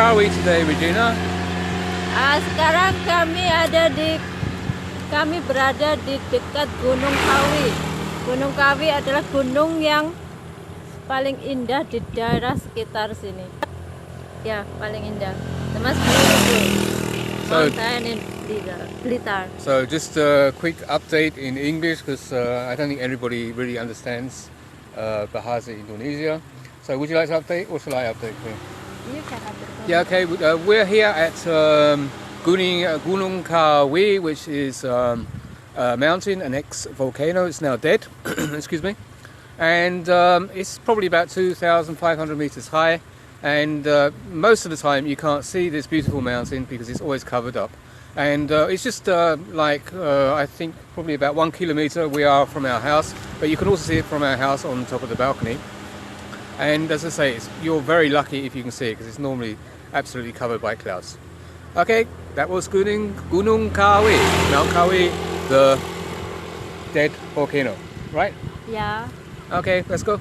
where are we today, Regina? Sekarang kami berada di dekat Gunung Kawi. Gunung Kawi adalah gunung yang paling indah di daerah sekitar sini. Ya, paling indah. The most beautiful mountain in Blitar. So just a quick update in English, because I don't think everybody really understands Bahasa Indonesia. So would you like to update, or shall I update for you? You can update. Yeah, okay. We're here at Gunung Kawi, which is a mountain, an ex-volcano. It's now dead, excuse me. And it's probably about 2,500 meters high. And most of the time you can't see this beautiful mountain because it's always covered up. And it's just I think probably about 1 kilometer we are from our house, but you can also see it from our house on top of the balcony. And as I say, you're very lucky if you can see it, because it's normally absolutely covered by clouds. Okay, that was Gunung Kawi, Mount Kawi, the dead volcano, right? Yeah. Okay, let's go.